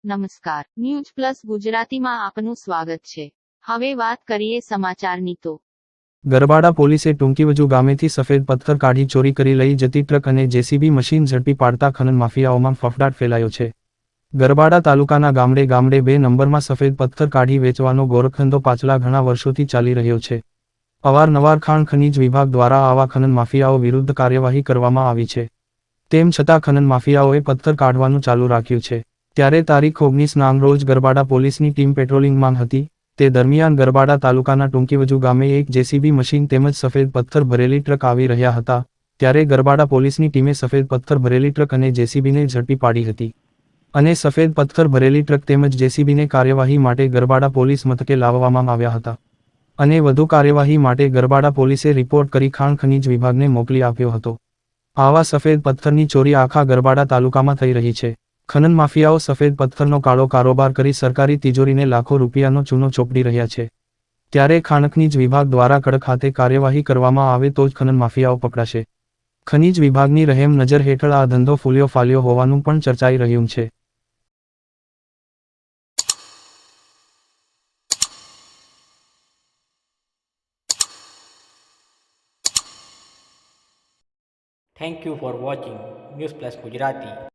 નમસ્કાર, news plus ગુજરાતીમાં આપનું સ્વાગત છે। હવે વાત કરીએ સમાચારની તો ગરબાડા પોલીસે ટૂંકીવજુ ગામેથી સફેદ પથ્થર કાઢી ચોરી કરી લઈ જતી ટ્રક અને જેસીબી મશીન ઝડપી પાડતા ખનન માફિયાઓમાં ફફડાટ ફેલાયો છે। ગરબાડા તાલુકાના ગામડે ગામડે 2 નંબરમાં સફેદ પથ્થર કાઢી વેચવાનો ગોરખધંધો પાછલા ઘણા વર્ષોથી ચાલી રહ્યો છે। અવારનવાર ખાણ ખનીજ વિભાગ દ્વારા આવા ખનન માફિયાઓ વિરુદ્ધ કાર્યવાહી કરવામાં આવી છે। તેમ છતાં ખનન માફિયાઓએ પથ્થર કાઢવાનું ચાલુ રાખ્યું છે। ત્યારે તારીખ 19 રોજ ગરબાડા પોલીસની ટીમ પેટ્રોલિંગમાં હતી। તે દરમિયાન ગરબાડા તાલુકાના ટૂંકીવજુ ગામે એક જેસીબી મશીન તેમજ સફેદ પથ્થર ભરેલી ટ્રક આવી રહ્યા હતા। ત્યારે ગરબાડા પોલીસની ટીમે સફેદ પથ્થર ભરેલી ટ્રક અને જેસીબીને ઝડપી પાડી હતી અને સફેદ પથ્થર ભરેલી ટ્રક તેમજ જેસીબીને કાર્યવાહી માટે ગરબાડા પોલીસ મથકે લાવવામાં આવ્યા હતા અને વધુ કાર્યવાહી માટે ગરબાડા પોલીસે રિપોર્ટ કરી ખાણ ખનીજ વિભાગને મોકલી આપ્યો હતો। આવા સફેદ પથ્થરની ચોરી આખા ગરબાડા તાલુકામાં થઈ રહી છે। ખનન માફિયાઓ સફેદ પથ્થરનો કાળો કારોબાર કરી સરકારી તિજોરીને લાખો રૂપિયાનો ચૂનો ચોપડી રહ્યા છે। ત્યારે ખાણખનીજ વિભાગ દ્વારા કડક હાથે કાર્યવાહી કરવામાં આવે તો જ ખનન માફિયાઓ પકડાશે। ખનીજ વિભાગની રહેમ નજર હેઠળ આ ધંધો ફૂલ્યો ફાલ્યો હોવાનું પણ ચર્ચાઈ રહ્યું છે। Thank you for watching News Plus Gujarati.